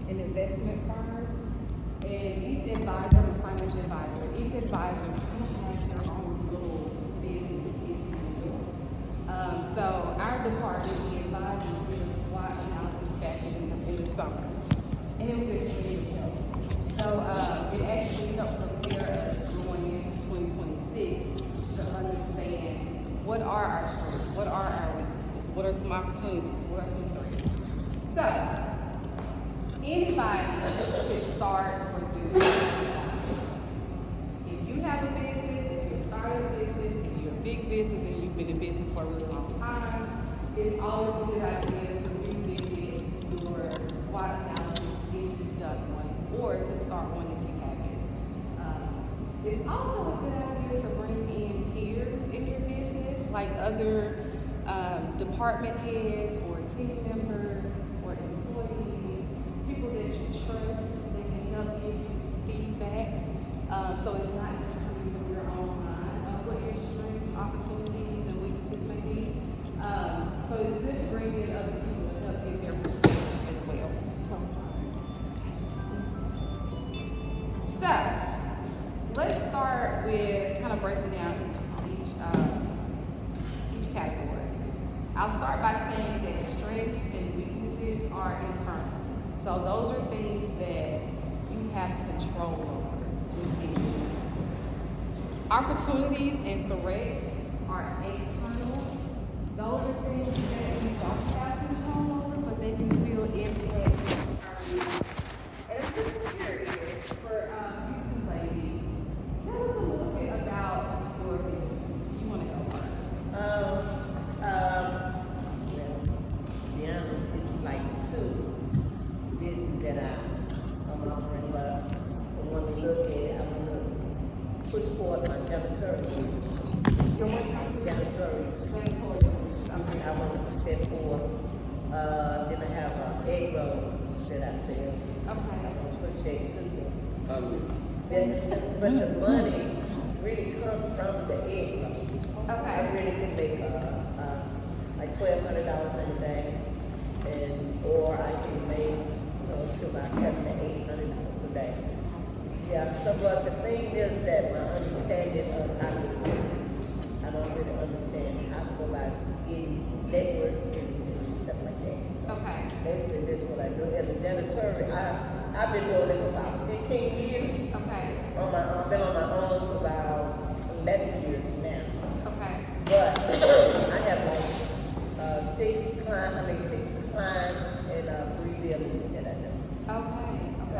an investment firm, and each advisor, a financial advisor, each advisor kind of has their own little business, if you will. So our department, the advisors, did a SWOT analysis back in the summer, and it was extremely helpful. So it actually helped prepare us going into 2026 to understand what are our strengths, what are our weaknesses, what are some opportunities, what are some threats. So anybody can start or do business. If you have a business, if you're starting a business, if you're a big business and you've been in business for a really long time, it's always a good idea to revisit your SWOT analysis if you've done one, or to start one if you haven't. It's also a good idea to bring in peers in your business, like other department heads or team members or employees, people that you trust that can help give you feedback. So it's not just coming from your own mind of what your strengths, opportunities, and weaknesses may be. So it's good to bring in other people to help get their perspective as well. So sorry. So let's start with kind of breaking down each category. I'll start by saying that strengths and weaknesses are internal. So those are things that you have control over within your business. Opportunities and threats are external. Those are things that we don't have control over, but they can still impact our business. And I'm just curious for you two ladies, tell us a little bit about your business. You want to go first? To be honest, it's like two business that I'm offering, but when we look at it, I'm going to push forward my janitorial business. Your what kind of Janitorial. janitorial? Okay. I want to step forward. Then I have an egg roll that I sell. Okay. I'm going to push that too. Hallelujah. But the money really comes from the egg roll. I Okay. really can make like $1,200 in a day, or I can make to about $700 to $800 a day. Yeah. So, but the thing is that my understanding of how to do this, I don't really understand how to go about getting networking and stuff like that. So Okay. basically, this is what I do. And the janitorial, I've been doing it for about 15 years. Okay. Been on my own for about 11 years now. Okay. But I have like six clients and 3 buildings that I do. Okay. So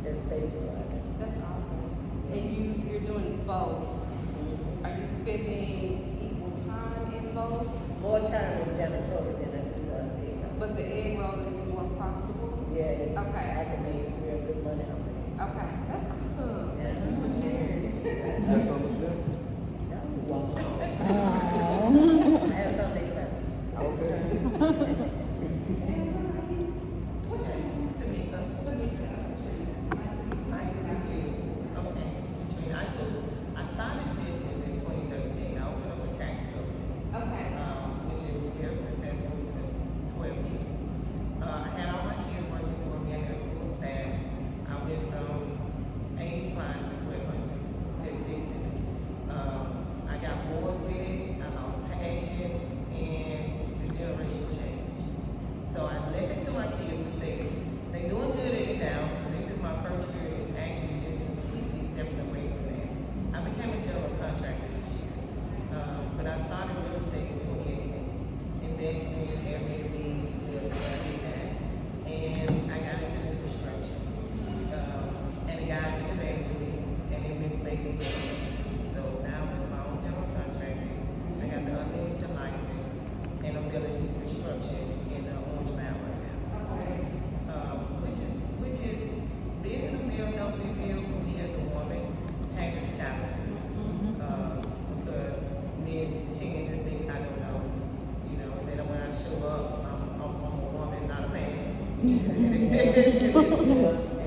that's basically what I do. That's awesome. And you're doing both. Are you spending equal time in both? More time in janitorial than I do the other thing. But the egg roll is more profitable? Yeah, Okay. I can make real good money on it. Okay. That's awesome. Yeah. Thank you for sharing. That's on the gym. Wow. I have something to say. Okay. What's your name? Tamika. Tamika. Nice to meet you. Okay, Katrina, I started business in 2013. I opened up a tax company, Okay. which is very successful for 12 years. I had all my kids working for me. I had a full staff. I went from 80 clients to 1,200 consistently. I got bored with it. I lost passion, and the generation changed. So I left it to my kids, which they doing good in it now. So this is my first year. It's actually just completely stepping away from that. I became a general contractor this year, but I started real estate in 2018, investing in Airbnbs, I did that, and I got into the construction. And a guy took advantage of me, and it made me go. So now I'm my own general contractor. I got the unlimited license, and I'm building new construction in Orange Mountain right now. Okay. Which is being in the field, helping the field for me as a woman has its challenges. Because men tend to think I don't know, and then when I show up, I'm a woman, not a man. And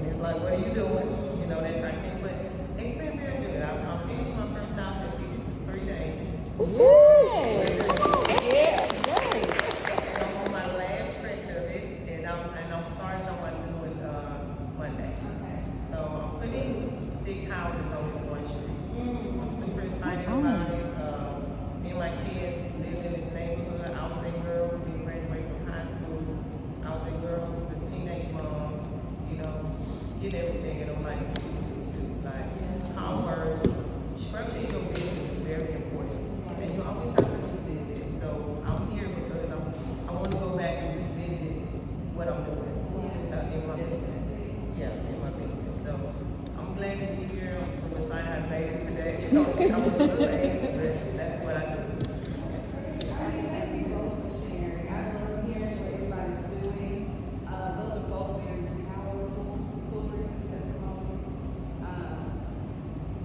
it's like, what are you doing? That type of thing. But it's been very good. I finished my first house in 53 days. Yay! Yeah. And I'm on my last stretch of it, and I'm starting started on my new one, Monday. Okay. So I'm putting 6 houses on one street. Mm. I'm super excited about it. Me and my kids lived in this neighborhood. I was that girl who didn't graduate from high school. I was that girl who was a teenage mom, you know, get everything in them like you used to. Like, hard work, structure in your business is very important. And you always have to revisit. So I'm here because I want to go back and revisit what I'm doing in my business. Yeah, in my business. So I'm glad to be here. I'm so excited I made it today. You know, I was a little age, but that's what I do. Thank you both for sharing. I love hearing what everybody's doing. Those are both very powerful stories and testimonies.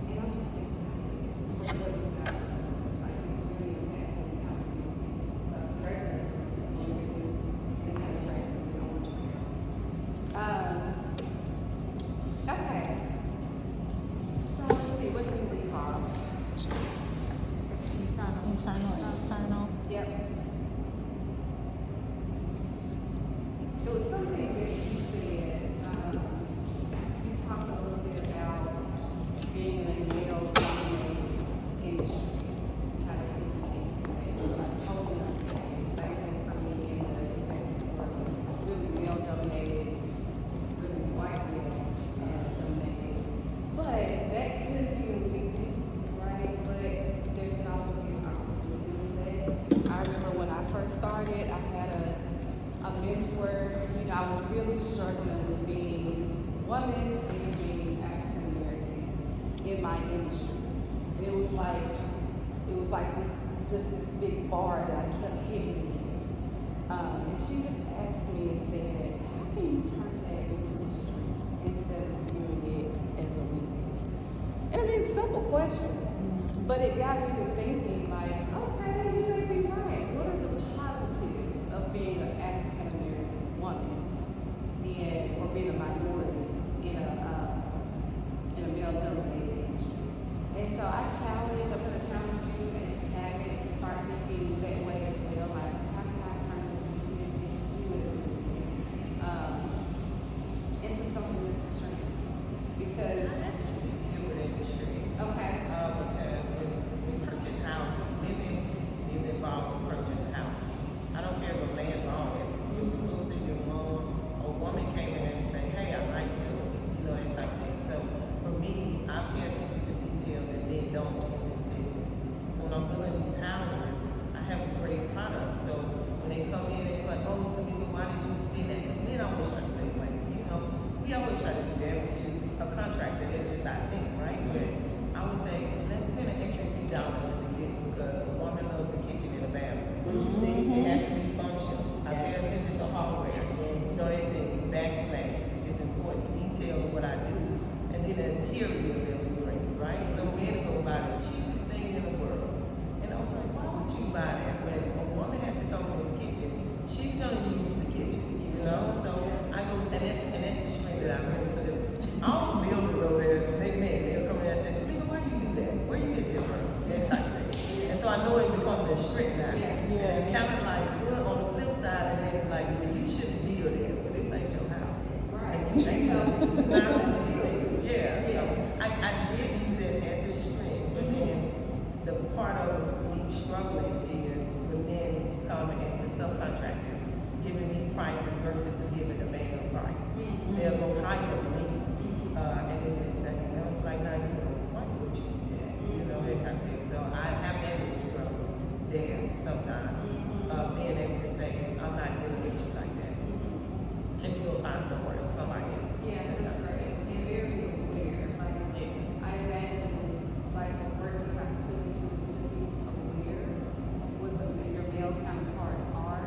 And I'm just excited for what you guys are doing. Like, it's really impactful in our community. So congratulations to all of you and kind of track with you on what you're doing. Okay. So let's see, what do we call? Internal and external. Yep. There was something that you said, you talked a little bit about being in a male-dominated industry. Kind of into it. I totally understand. Same thing for me in the investment world. Really male-dominated, really white male-dominated. But that could be a weakness, right? But there can also be an opportunity with that. I remember when I first started, I had a mentor. You know, I was really struggling with being a woman and being African American in my industry. It was like this, just this big bar that I kept hitting against. And she just asked me and said, how can you turn that into a strength instead of viewing it as a weakness? And I mean, simple question, but it got me to thinking like, okay, you may be right. What are the positives of being an African American woman or being a minority in a male-dominated industry? And so I'm gonna challenge you and have it to start thinking that way as well. Like, how can I turn this weakness into something that's a strength? Because okay. Because when we purchase houses, women is involved in purchasing houses. I don't care if a man bought it, your sister, your mom, a woman came in and say, hey, I like you, you know, that type of thing. So for me, I pay attention to detail that men don't in this business. So when I'm building these houses, I have a great product. So when they come in, it's like, oh, Tamika, why did you spend that? Because men always try to say, like, you know, we always try to do that, which is a contractor, that's just our thing, right? But I would say, let's spend an extra few dollars to do this because a woman loves the kitchen and the bathroom. See, it has to be functional. I pay attention to hardware. You know, the backsplash is important. Detail of what I do. And then the interior that we bring, right? So men go buy the cheapest thing in the world. And I was like, why would you buy that? When a woman has to come in this kitchen, she's gonna use the kitchen, you know? So I go, and that's the strength that I bring. So that all the builders over there, they'll come in and say, Tamika, why do you do that? Where you get that from? That type of thing. And so I know it becomes a strength now. Yeah. And kind of like, well, on the flip side of it, like, you shouldn't be there, but this ain't your house. Right. And you ain't yeah. So I did use that as a strength, but then the part of me struggling is when men come and the subcontractors giving me prices versus to giving the man a price. They'll go higher than me. And it's insane. And I was like, nah, you know, why would you do that? You know, that type of thing. So I have that little struggle there sometimes. Being able to say, I'm not dealing with you like that. Let me go find somewhere, somebody else. Yeah, that's great. And very aware. Like, I imagine, like, work you have to put into to be aware of what your male counterparts are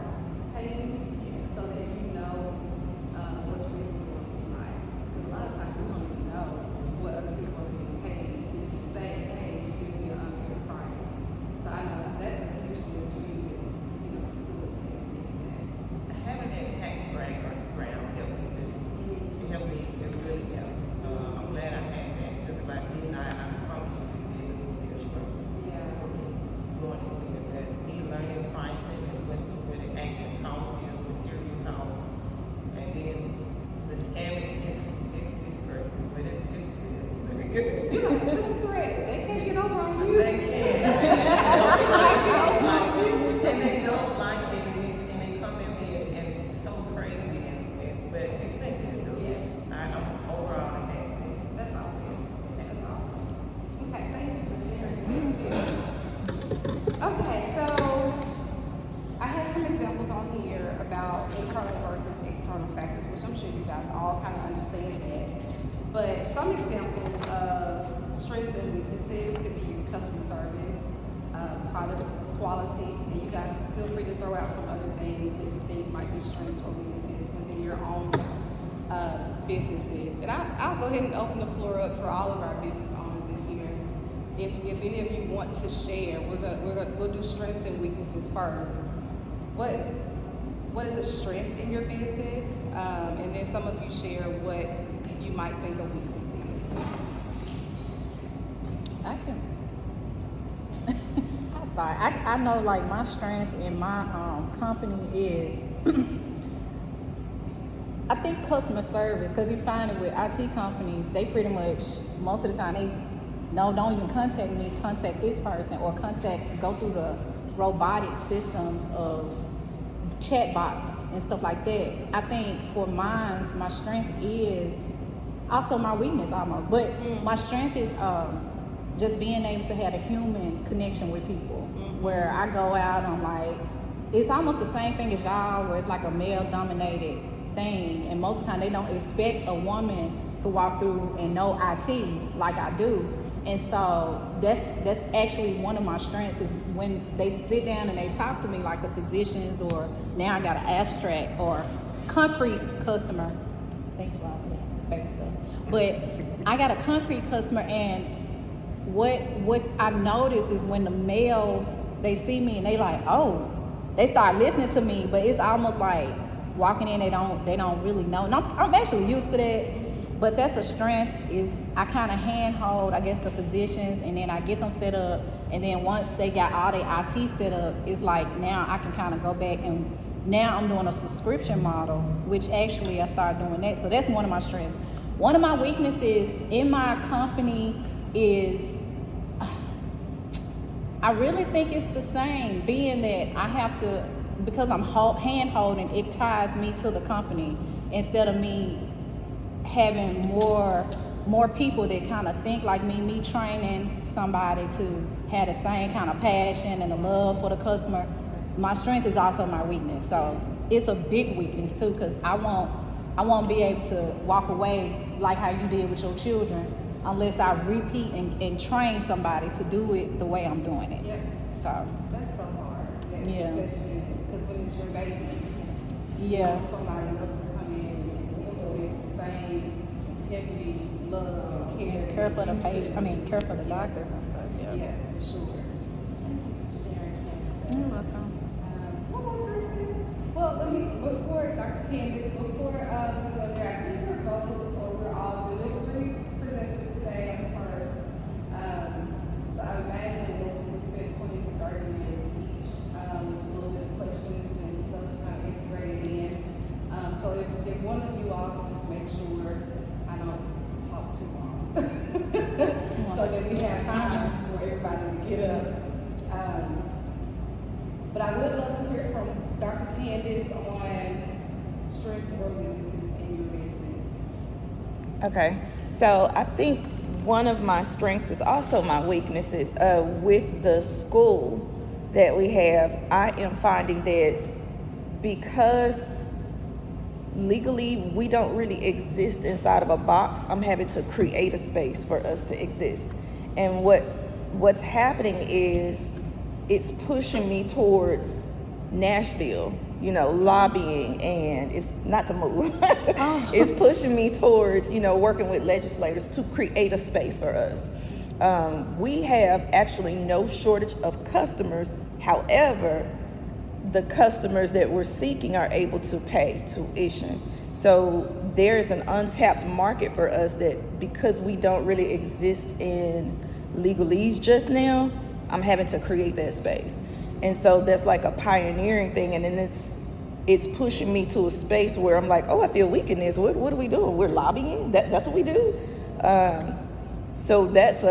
paying, so that you know what's You like triple threat. They can't get over on you. They can. And they don't like it, and they come at me and it's so crazy, but it's been good though. Yeah. I'm overall happy. That's awesome. That's awesome. Okay, thank you for sharing. Okay, so I have some examples on here about internal versus external factors, which I'm sure you guys all kind of understand that. But some examples of strengths and weaknesses could be your customer service, product quality, and you guys feel free to throw out some other things that you think might be strengths or weaknesses within your own businesses. And I'll go ahead and open the floor up for all of our business owners in here. If any of you want to share, we'll do strengths and weaknesses first. What is a strength in your business? And then some of you share what you might think a weakness is. I can. I start. I know like my strength in my company is I think customer service, because you find it with IT companies, they pretty much most of the time they don't even contact me, contact this person, or go through the robotic systems of chat bots and stuff like that. I think for mine, my strength is also my weakness almost, but my strength is just being able to have a human connection with people. Where I go out, I'm like, it's almost the same thing as y'all, where it's like a male-dominated thing, and most of the time they don't expect a woman to walk through and know IT like I do. And so that's actually one of my strengths, is when they sit down and they talk to me like the physicians, or now I got an abstract or concrete customer. Thanks a lot for that fake stuff. But I got a concrete customer, and what I notice is when the males, they see me and they like, oh, they start listening to me, but it's almost like walking in, they don't really know. And I'm actually used to that, but that's a strength, is I kind of handhold, I guess, the physicians, and then I get them set up, and then once they got all their IT set up, it's like now I can kind of go back, and now I'm doing a subscription model, which actually I started doing that. So that's one of my strengths. One of my weaknesses in my company is I really think it's the same, being that I have to, because I'm hand holding, it ties me to the company instead of me having more people that kind of think like me training somebody to have the same kind of passion and the love for the customer. My strength is also my weakness. So it's a big weakness too, because I won't be able to walk away like how you did with your children unless I repeat and train somebody to do it the way I'm doing it. Yeah. So That's so hard. Yeah. Because when it's your baby, yeah. somebody else to come in and with the same integrity, love, care. Care for the patient. Care for the doctors and stuff. Yeah. Yeah, for sure. Thank you for sharing. You're welcome. One more person. Well, before Dr. Candace, before we go there, I think we're both, before we're all doing this, three presenters today on the first. So I imagine we'll spend 20 to 30 minutes each, with a little bit of questions and stuff kind of integrated in. So if one of you all can just make sure I don't talk too long. So that we have time for everybody to get up. But I would love to hear from Dr. Candace on strengths or weaknesses in your business. Okay, so I think one of my strengths is also my weaknesses. With the school that we have, I am finding that because legally we don't really exist inside of a box, I'm having to create a space for us to exist. And what's happening is it's pushing me towards Nashville, lobbying, and it's not to move. It's pushing me towards, working with legislators to create a space for us. We have actually no shortage of customers. However, the customers that we're seeking are able to pay tuition. So there is an untapped market for us that, because we don't really exist in legalese just now, I'm having to create that space. And so that's like a pioneering thing. And then it's pushing me to a space where I'm like, oh, I feel weak in this. What are we doing? We're lobbying? That's what we do? So that's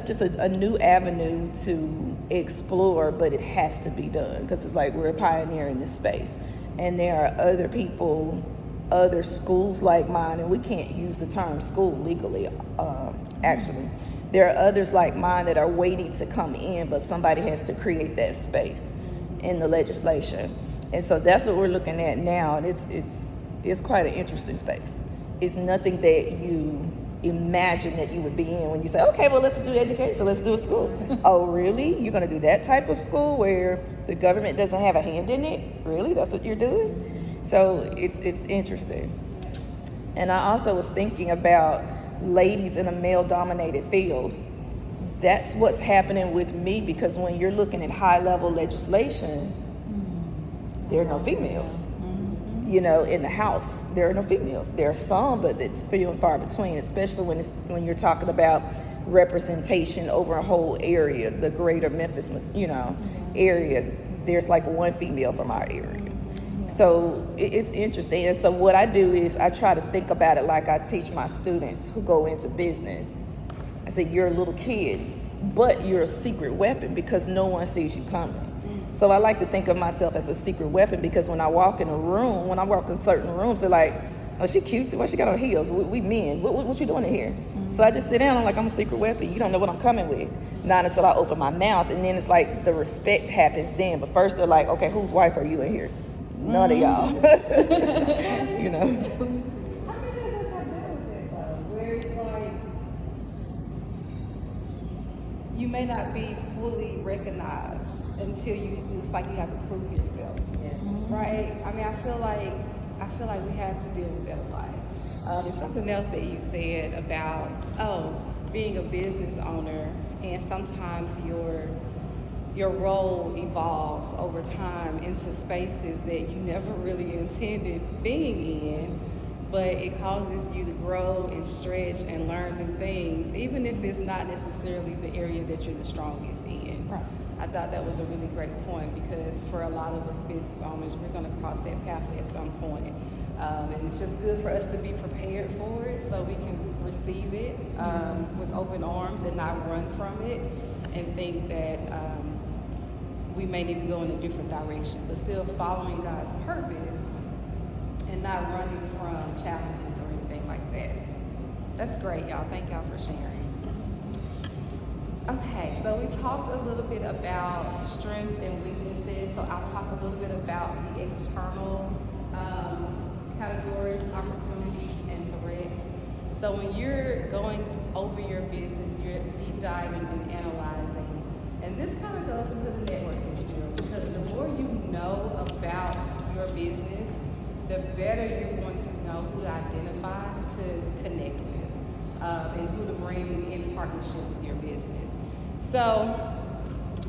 just a new avenue to explore, but it has to be done because it's like we're a pioneer in this space, and there are other people, other schools like mine, and we can't use the term school legally. Actually, there are others like mine that are waiting to come in, but somebody has to create that space in the legislation, and so that's what we're looking at now, and it's quite an interesting space. It's nothing that you imagine that you would be in when you say, okay, well, let's do education, let's do a school. Oh, really? You're going to do that type of school where the government doesn't have a hand in it? Really? That's what you're doing? So it's interesting. And I also was thinking about ladies in a male-dominated field. That's what's happening with me, because when you're looking at high-level legislation, there are no females. You know, in the House, there are no females. There are some, but it's few and far between, especially when you're talking about representation over a whole area, the greater Memphis, area. There's like one female from our area. So it's interesting. And so what I do is I try to think about it like I teach my students who go into business. I say, you're a little kid, but you're a secret weapon because no one sees you coming. So I like to think of myself as a secret weapon, because when I walk in a room, when I walk in certain rooms, they're like, oh, she cute, why she got on heels? We men, what you doing in here? So I just sit down, I'm like, I'm a secret weapon. You don't know what I'm coming with. Not until I open my mouth, and then it's like the respect happens then. But first they're like, okay, whose wife are you in here? None of y'all. You know? How many of us have dealt with that though? Where it's like, you may not be fully recognized until it's like you have to prove yourself. Yeah. Right? I mean, I feel like we have to deal with that a lot. There's something else that you said about, being a business owner, and sometimes your role evolves over time into spaces that you never really intended being in, but it causes you to grow and stretch and learn new things, even if it's not necessarily the area that you're the strongest in. Right. I thought that was a really great point, because for a lot of us business owners, we're going to cross that path at some point. And it's just good for us to be prepared for it so we can receive it with open arms and not run from it and think that we may need to go in a different direction, but still following God's purpose and not running from challenges or anything like that. That's great, y'all. Thank y'all for sharing. Okay, so we talked a little bit about strengths and weaknesses, so I'll talk a little bit about the external categories, opportunities, and threats. So when you're going over your business, you're deep diving and analyzing, and this kind of goes into the networking field, because the more you know about your business, the better you're going to know who to identify to connect with, and who to bring in partnership with your business. So,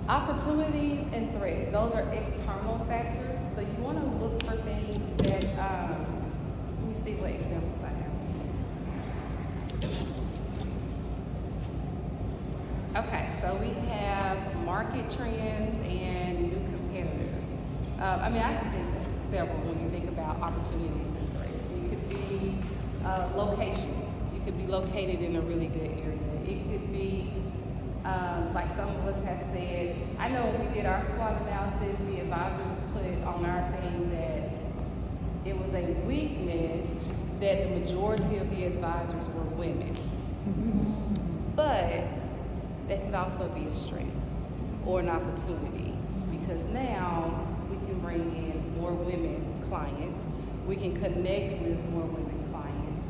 opportunities and threats, those are external factors. So you want to look for things that, let me see what examples I have. Okay, so we have market trends and new competitors. I can think of several when you think about opportunities and threats. It could be location. You could be located in a really good area. It could be like some of us have said, I know when we did our SWOT analysis, the advisors put on our thing that it was a weakness that the majority of the advisors were women. But that could also be a strength or an opportunity, because now we can bring in more women clients. We can connect with more women clients.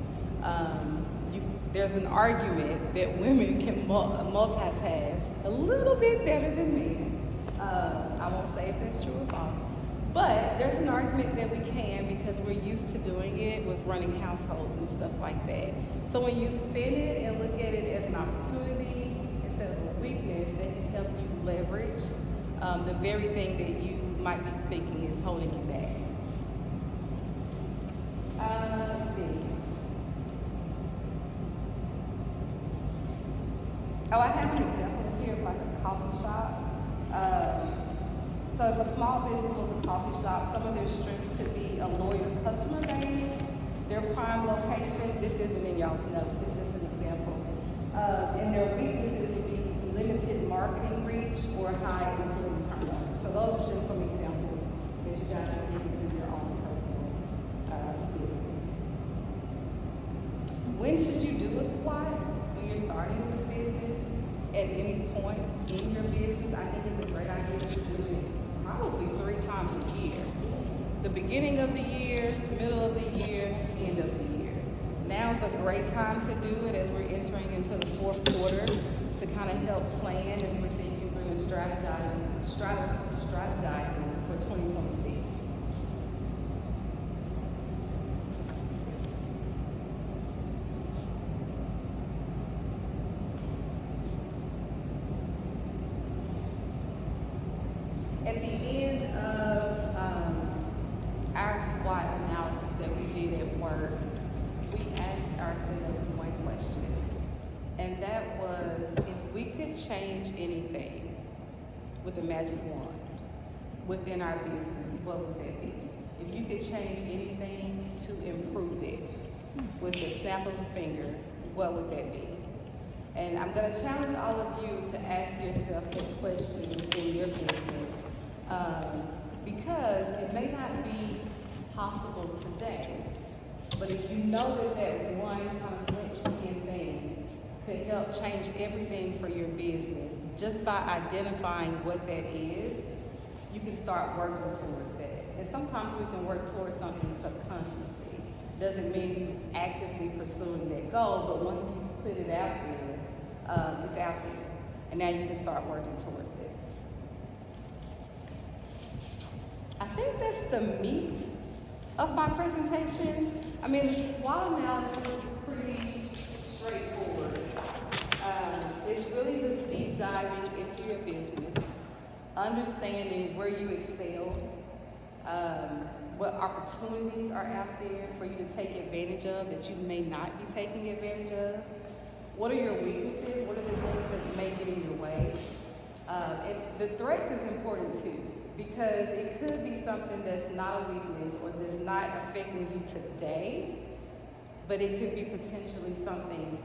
There's an argument that women can multitask a little bit better than men. I won't say if that's true or false, but there's an argument that we can, because we're used to doing it with running households and stuff like that. So when you spin it and look at it as an opportunity instead of a weakness, that can help you leverage the very thing that you might be thinking is holding you back. Let's see. Oh, I have an example here of like a coffee shop. So if a small business was a coffee shop, some of their strengths could be a loyal customer base, their prime location. This isn't in y'all's notes, it's just an example. And their weaknesses would be limited marketing reach or high employee turnover. So those are just some examples that you guys can use in your own personal business. When should you do a SWOT? When you're starting with a business, at any point in your business, I think it's a great idea to do it probably 3 times a year. The beginning of the year, middle of the year, end of the year. Now's a great time to do it as we're entering into the 4th quarter to kind of help plan as we're thinking through and strategizing for 2026. At the end of our SWOT analysis that we did at work, we asked ourselves one question, and that was, if we could change anything with a magic wand within our business, what would that be? If you could change anything to improve it with the snap of a finger, what would that be? And I'm going to challenge all of you to ask yourself that question within your business. Because it may not be possible today, but if you know that one kind of linchpin thing could help change everything for your business, just by identifying what that is, you can start working towards that. And sometimes we can work towards something subconsciously. Doesn't mean you actively pursuing that goal, but once you put it out there, it's out there. And now you can start working towards it. I think that's the meat of my presentation. I mean, the SWOT analysis is pretty straightforward. It's really just deep diving into your business, understanding where you excel, what opportunities are out there for you to take advantage of that you may not be taking advantage of. What are your weaknesses? What are the things that may get in your way? And the threats is important too, because it could be something that's not a weakness or that's not affecting you today, but it could be potentially something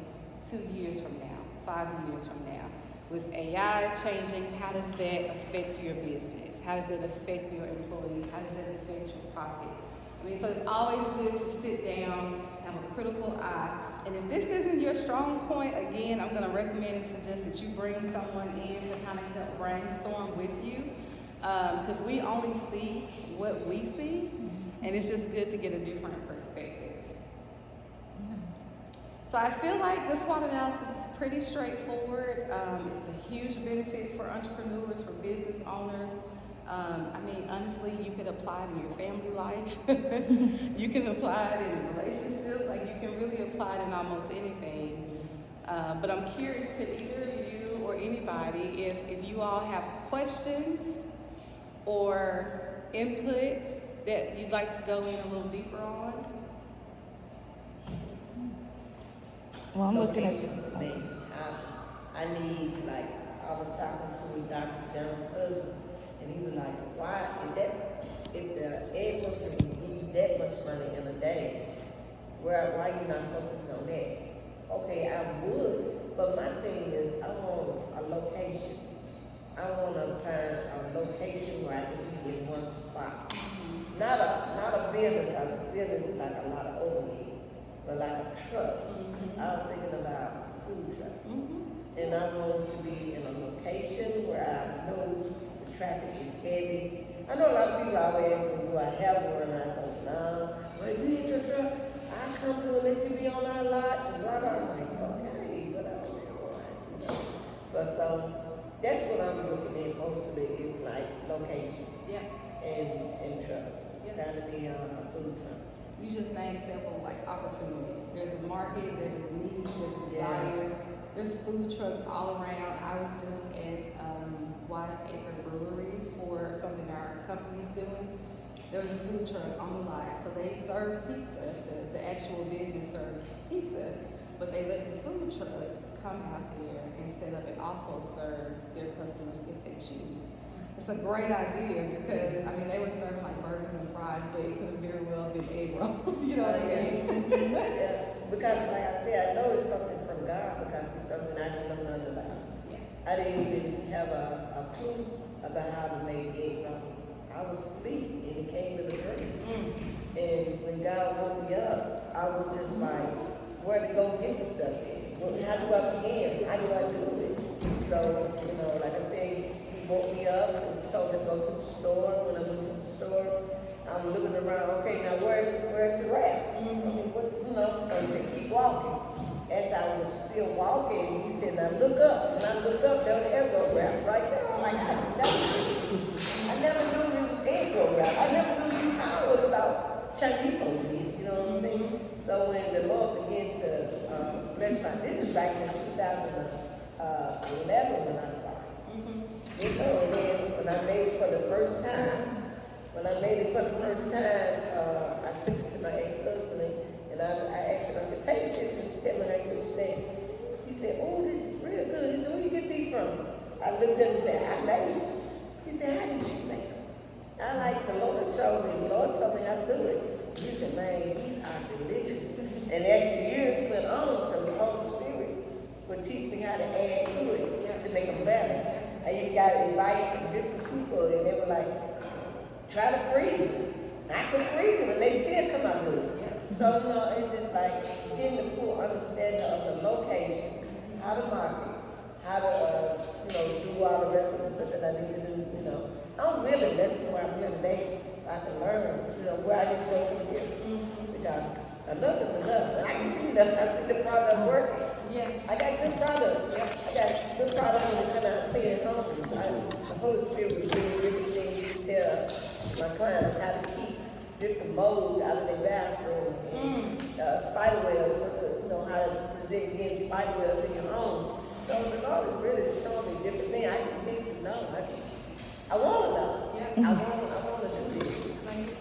2 years from now, 5 years from now. With AI changing, how does that affect your business? How does it affect your employees? How does that affect your profit? I mean, so it's always good to sit down, have a critical eye. And if this isn't your strong point, again, I'm going to recommend and suggest that you bring someone in to kind of help brainstorm with you. Because we only see what we see, and it's just good to get a different perspective. So I feel like the SWOT analysis is pretty straightforward. It's a huge benefit for entrepreneurs, for business owners. I mean, honestly, you could apply it in your family life. You can apply it in relationships. Like, you can really apply it in almost anything. But I'm curious to either of you or anybody if you all have questions or input that you'd like to go in a little deeper on. Well, I'm looking at Location for me. I need, like, I was talking to Dr. Jones' husband, and he was like, why, if the egg was to need that much money in a day, why you not focused on that? Okay, I would, but my thing is, I want a location. I want to find a location where I can be in one spot. Not a building, because a building is like a lot of overhead, but like a truck. I'm thinking about food truck. And I want to be in a location where I know the traffic is heavy. I know a lot of people always ask me, do I have one? And I go, no. But if you hit your truck, I come to let you be on our lot. And blah, blah. I'm like, okay, but I don't have one. You know? But so, that's what I'm looking at mostly is like location. Yeah. And truck. Yeah. Trying to be on a food truck. You just named several like opportunities. There's a market, there's a need, there's a desire. There's food trucks all around. I was just at Wise Acre Brewery for something our company's doing. There was a food truck on the lot, so they serve pizza. The actual business served pizza, but they let the food truck come out there and set up and also serve their customers if they choose. It's a great idea because, I mean, they were serving like burgers and fries, but it could have very well been egg rolls, you know what I mean? Yeah, because like I said, I know it's something from from God because it's something I didn't know nothing about. Yeah. I didn't even have a clue about how to make egg rolls. I was asleep and it came in a dream. And when God woke me up, I was just like, where to go get the stuff in? Well, how do I begin? How do I do it? So, you know, like I said, he woke me up and told me to go to the store. When I went to the store, I'm looking around, okay, now where's the wraps? I mean, what, you know, so just keep walking. As I was still walking, he said, now look up. And I looked up, there was egg roll wrap right there. I'm like, I never knew it was egg roll wrap. I never knew how it was about Chinese food, you know what I'm saying? So when the Lord began to bless my, this is back in 2011 when I started. You know, and then when I made it for the first time, I took it to my ex-husband and I asked him, I said, taste this and tell me how you think. He said, oh, this is real good. He said, where you get these from? I looked at him and said, I made it. He said, how did you make them? I like the Lord showed me, the Lord told me how to do it. He said, man, these are delicious. And as the years went on, the Holy Spirit would teach me how to add to it to make them better. I even got advice from different people and they were like, try to freeze them. And I could freeze them and they still come out good. So, you know, it's just like getting the full understanding of the location, how to market, how to, you know, do all the rest of the stuff that I need to do, you know. I'm willing, that's where I'm here today. I can learn, you know, where I need to go from here. Because enough is enough. And I can see that, I see the product working. Yeah. I got good product. I got good product when it's coming out clean and hungry. So the Holy Spirit will bring different things to tell my clients how to keep different molds out of their bathroom and spider webs, you know, how to present against spider webs in your home. So the Lord is really showing me different things. I just need to know. I want to know. Yeah. I want to do this.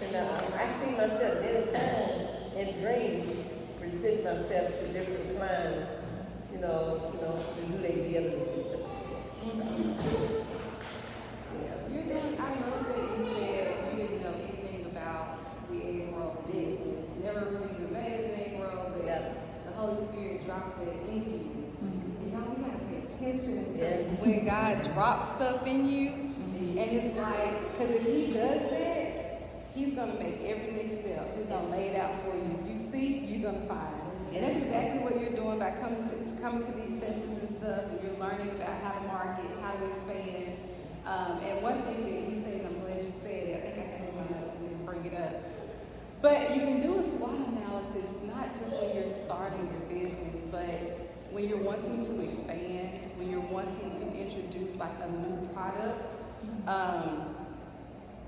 And I see myself anytime in dreams present myself to different clients, you know, to do their business and stuff. I know that you said you didn't know anything about the egg roll business. Never really even made an egg roll, but the Holy Spirit dropped that in you. And y'all, we gotta pay attention to when God drops stuff in you. And it's like, because if He does that, He's gonna make every next step. He's gonna lay it out for you. You seek, you're gonna find. And that's exactly what you're doing by coming to these sessions and stuff. And you're learning about how to market, how to expand. And one thing that you said, and I'm glad you said it, I think I had it in my notes and didn't bring it up. But you can do a SWOT analysis not just when you're starting your business, but when you're wanting to expand, when you're wanting to introduce like a new product,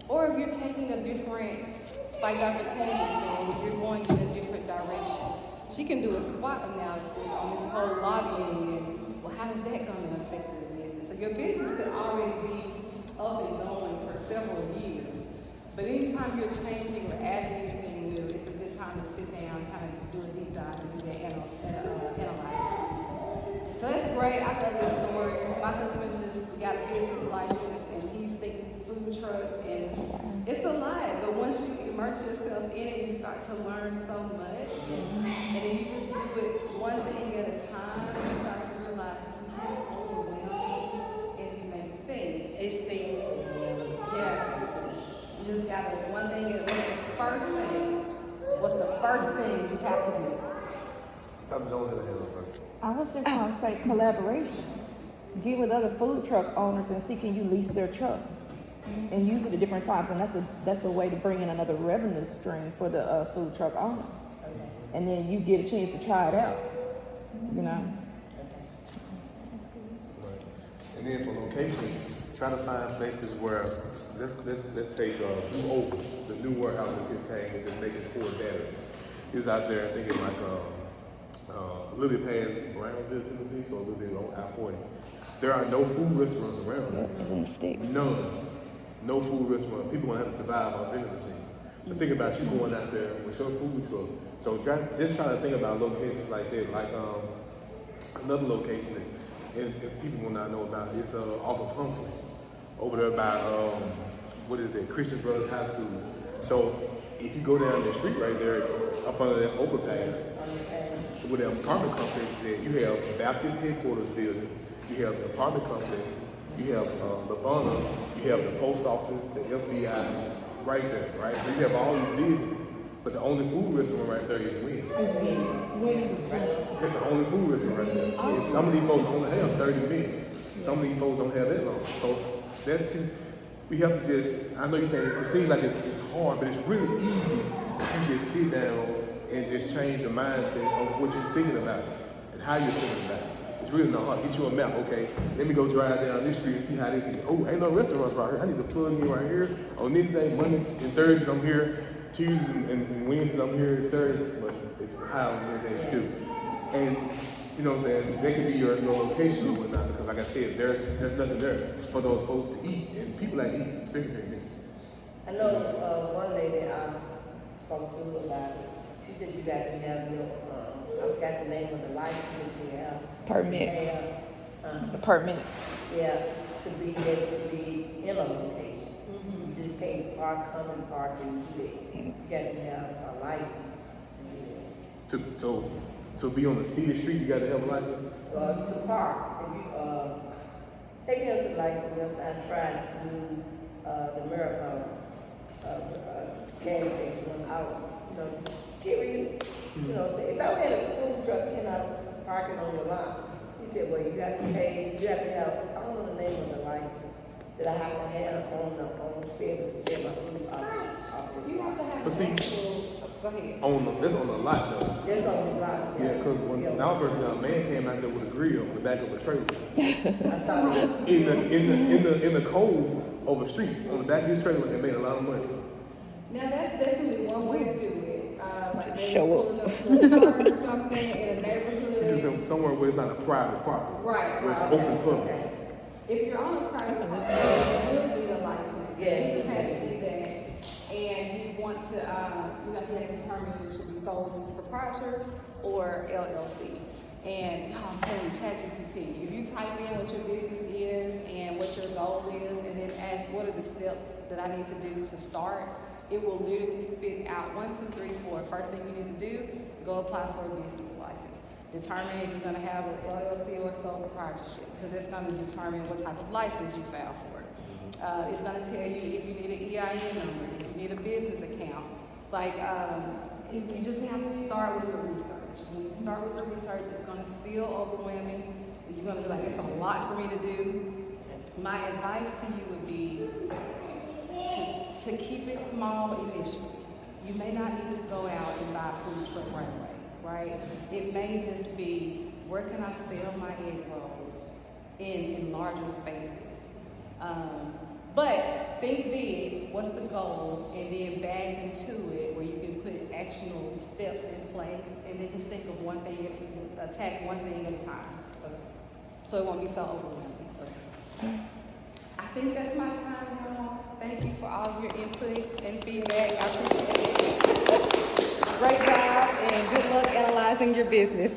or if you're taking a different, like Dr. Taylor said, if you're going in a different direction. She can do a SWOT analysis on this whole lobbying and, well, how is that going to affect your business? So your business could already be up and going for several years. But anytime you're changing or adding anything new, it's a good time to sit down and kind of do a deep dive and do that analyze. So that's great. I love this story. My husband just got a business license and he's thinking food truck and it's a lot. But once you immerse yourself in it, you start to learn so much. And then you just do it one thing at a time, you start to realize it's not as overwhelming as you may think. It seems overwhelming. Yeah. You just got to one thing at what's the first thing you have to do? I'm Jones in the hell first. I was just gonna say collaboration. Get with other food truck owners and see can you lease their truck and use it at different times, and that's a way to bring in another revenue stream for the food truck owner. And then you get a chance to try it out, you know. Right. And then for location, try to find places where let's take New Oak, the new warehouse that just came that's making Ford batteries. Is out there, I think it's like a little bit past Brownville, Tennessee, so a little bit on I-40. There are no food restaurants around there. It's in the sticks. None. No food restaurant. People gonna have to survive on vending machine. So think about you going out there with your food truck. So just try to think about locations like that. Like another location that if people will not know about, it's off of Humphreys, over there by what is that, Christian Brothers High School. So if you go down the street right there, up under that overpass, where the apartment complex is at, you have the Baptist headquarters building, you have the apartment complex, you have Labana, you have the post office, the FBI, right there, right? So you have all these businesses, but the only food restaurant right there is Wendy's. That's the only food restaurant right there. And some of these folks only have 30 minutes. Some of these folks don't have that long. So that's, we have to just, I know you're saying it seems like it's hard, but it's really easy if you just sit down and just change the mindset of what you're thinking about and how you're thinking about it. It's really not hard. Get you a map, okay? Let me go drive down this street and see how this is. Oh, ain't no restaurants right here. I need to plug in right here. On this day, Monday and Thursdays I'm here. Tuesdays and Wednesdays I'm here. Saturdays, but it's how Wednesdays you do. And you know what I'm saying? That could be your location or whatnot, because like I said, there's nothing there for those folks to eat, and people like eat, especially me. I know one lady I spoke to about it. She said you got to have your, I forgot the name of the license you have. Permit. Have, The permit. yeah, to be able to be in a location. You just can't come and park and do it. You got to have a license to do that. To be on the city street, you got to have a license. To park, if you, say for instance, like when I tried to do, the marathon, gas station when I was, just curious, say, if I had a food truck, can I park it on the lot? He said, well, you have to pay, you have to have, I don't know the name of the license that I have to have on to be able to sell my food off this You have to lot. have. But see, Go ahead. that's on the lot though. That's on this lot. Yeah, because when I was working out, a man came out there with a grill on the back of a trailer. I saw that. in the cold of a street on the back of his trailer and made a lot of money. Now that's definitely one way to do it. Like maybe Show pulling up to a car or something in a neighborhood. This is somewhere where it's not a private property. Right, Where it's right. open public. Okay. If you're on a private property, you will need a license. Yeah. You just have to do that. And you want to, you have to determine if it should be sold as proprietor or LLC. And I'm telling you, ChatGPT, if you type in what your business is and what your goal is, and then ask what are the steps that I need to do to start, it will literally spit out 1, 2, 3, 4. First thing you need to do, go apply for a business license. Determine if you're going to have an LLC or sole proprietorship, because it's going to determine what type of license you file for. It's going to tell you if you need an EIN number, if you need a business account. Like, you just have to start with the research. When you start with the research, it's going to feel overwhelming. You're going to be like, it's a lot for me to do. My advice to you would be to keep it small initially. You may not need to go out and buy a food truck right away, right? It may just be, where can I sell my egg rolls in larger spaces? But think big, what's the goal, and then back into it where you can put actionable steps in place, and then just think of one thing, attack one thing at a time. So it won't be so overwhelming. I think that's my time now. Thank you for all of your input and feedback. I appreciate it. Great job and good luck analyzing your business.